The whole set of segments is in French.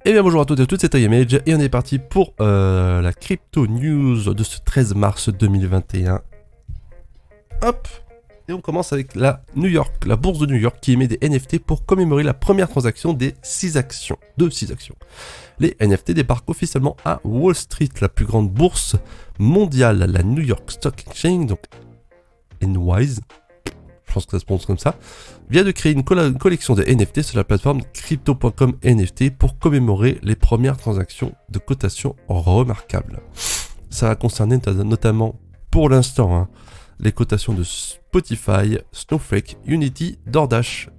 Eh bien bonjour à toutes et à toutes, c'est iMage et on est parti pour la crypto news de ce 13 mars 2021. Hop. Et on commence avec la bourse de New York qui émet des NFT pour commémorer la première transaction de 6 actions. Les NFT débarquent officiellement à Wall Street, la plus grande bourse mondiale, la New York Stock Exchange, donc NYSE, je pense que ça se prononce comme ça, vient de créer une collection de NFT sur la plateforme crypto.com NFT pour commémorer les premières transactions de cotation remarquables. Ça va concerner notamment, pour l'instant, les cotations de Spotify, Snowflake, Unity, DoorDash,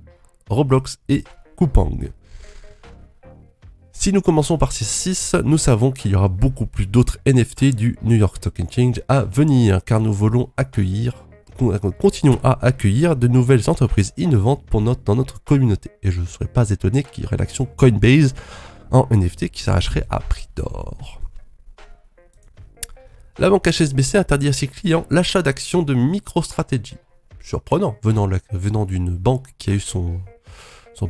Roblox et Coupang. Si nous commençons par ces 6, nous savons qu'il y aura beaucoup plus d'autres NFT du New York Stock Exchange à venir, car nous continuons à accueillir de nouvelles entreprises innovantes dans notre communauté. Et je ne serais pas étonné qu'il y aurait l'action Coinbase en NFT qui s'arracherait à prix d'or. La banque HSBC interdit à ses clients l'achat d'actions de MicroStrategy. Surprenant, venant d'une banque qui a eu son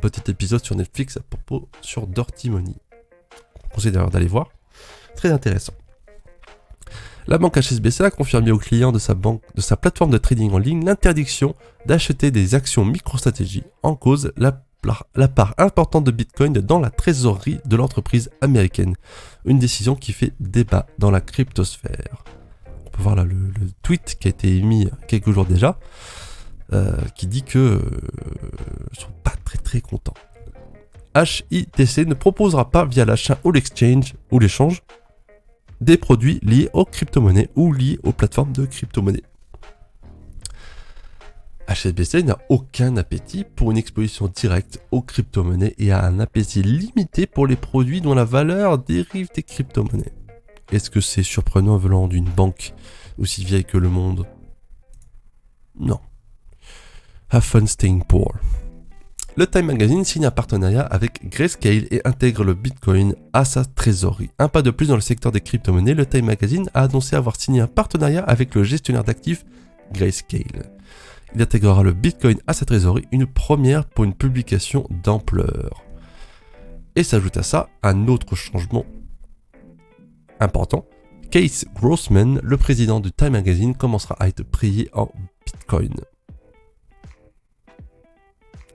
petit épisode sur Netflix à propos sur Dirty Money. Je conseille d'ailleurs d'aller voir. Très intéressant. La banque HSBC a confirmé aux clients de sa plateforme de trading en ligne l'interdiction d'acheter des actions MicroStrategy, en cause la part importante de Bitcoin dans la trésorerie de l'entreprise américaine. Une décision qui fait débat dans la cryptosphère. On peut voir là le tweet qui a été émis quelques jours déjà, qui dit que ils sont pas très contents. HITC ne proposera pas via l'achat ou l'échange des produits liés aux crypto-monnaies ou liés aux plateformes de crypto-monnaies. HSBC n'a aucun appétit pour une exposition directe aux crypto-monnaies et a un appétit limité pour les produits dont la valeur dérive des crypto-monnaies. Est-ce que c'est surprenant venant d'une banque aussi vieille que le monde ? Non. Have fun staying poor. Le Time Magazine signe un partenariat avec Grayscale et intègre le Bitcoin à sa trésorerie. Un pas de plus dans le secteur des crypto-monnaies, le Time Magazine a annoncé avoir signé un partenariat avec le gestionnaire d'actifs Grayscale. Il intégrera le Bitcoin à sa trésorerie, une première pour une publication d'ampleur. Et s'ajoute à ça un autre changement important. Case Grossman, le président du Time Magazine, commencera à être payé en Bitcoin.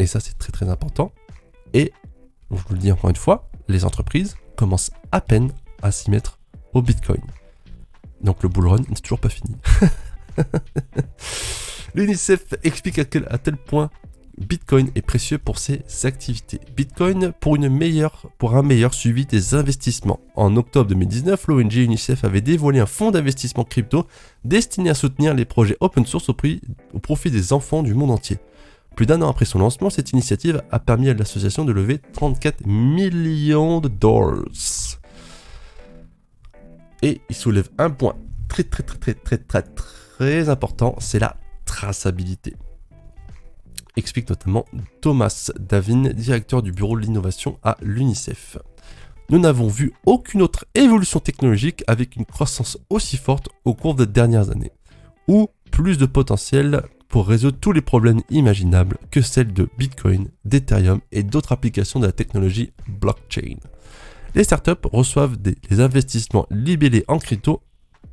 Et ça, c'est très important. Et, je vous le dis encore une fois, les entreprises commencent à peine à s'y mettre au Bitcoin. Donc le bull run n'est toujours pas fini. L'UNICEF explique à tel point Bitcoin est précieux pour ses activités. Bitcoin pour un meilleur suivi des investissements. En octobre 2019, l'ONG UNICEF avait dévoilé un fonds d'investissement crypto destiné à soutenir les projets open source au profit des enfants du monde entier. Plus d'un an après son lancement, cette initiative a permis à l'association de lever 34 millions de dollars. Et il soulève un point très important, c'est la traçabilité. Explique notamment Thomas Davin, directeur du bureau de l'innovation à l'UNICEF. Nous n'avons vu aucune autre évolution technologique avec une croissance aussi forte au cours des dernières années, ou plus de potentiel pour résoudre tous les problèmes imaginables que celles de Bitcoin, d'Ethereum et d'autres applications de la technologie blockchain. Les startups reçoivent les investissements libellés en crypto,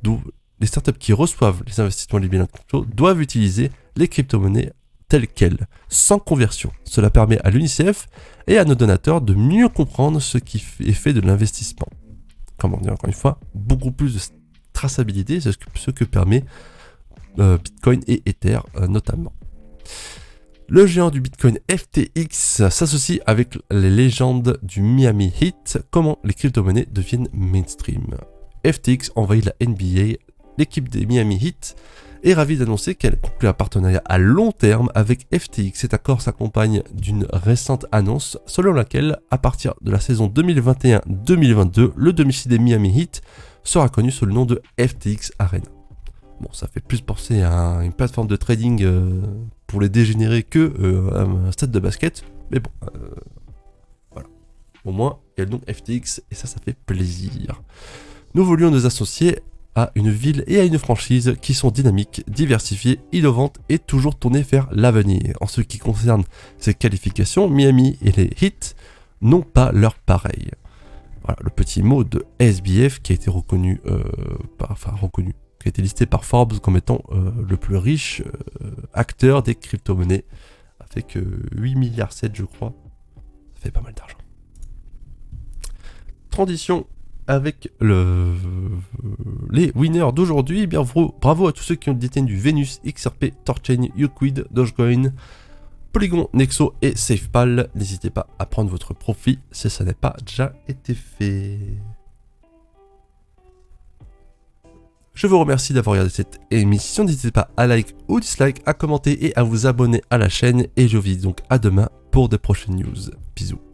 les startups qui reçoivent les investissements libellés en crypto doivent utiliser les crypto-monnaies telles quelles, sans conversion. Cela permet à l'UNICEF et à nos donateurs de mieux comprendre ce qui est fait de l'investissement. Comme on dit encore une fois, beaucoup plus de traçabilité, c'est ce que permet Bitcoin et Ether notamment. Le géant du Bitcoin FTX s'associe avec les légendes du Miami Heat. Comment les crypto-monnaies deviennent mainstream. FTX envahit la NBA. L'équipe des Miami Heat est ravie d'annoncer qu'elle conclut un partenariat à long terme avec FTX. Cet accord s'accompagne d'une récente annonce selon laquelle, à partir de la saison 2021-2022, le domicile des Miami Heat sera connu sous le nom de FTX Arena. Bon, ça fait plus penser à une plateforme de trading pour les dégénérés que un stade de basket. Mais bon, voilà. Au moins, il y a le nom FTX et ça fait plaisir. Nous voulions nous associer à une ville et à une franchise qui sont dynamiques, diversifiées, innovantes et toujours tournées vers l'avenir. En ce qui concerne ces qualifications, Miami et les Heat n'ont pas leur pareil. Voilà, le petit mot de SBF qui a été reconnu, qui a été listé par Forbes comme étant le plus riche acteur des crypto-monnaies, avec 8 milliards 7 je crois. Ça fait pas mal d'argent. Transition avec les winners d'aujourd'hui. Eh bien, bravo à tous ceux qui ont détenu du Venus, XRP, Torchain, Uquid, Dogecoin, Polygon, Nexo et SafePal. N'hésitez pas à prendre votre profit si ça n'est pas déjà été fait. Je vous remercie d'avoir regardé cette émission. N'hésitez pas à like ou dislike, à commenter et à vous abonner à la chaîne. Et je vous dis donc à demain pour de prochaines news. Bisous.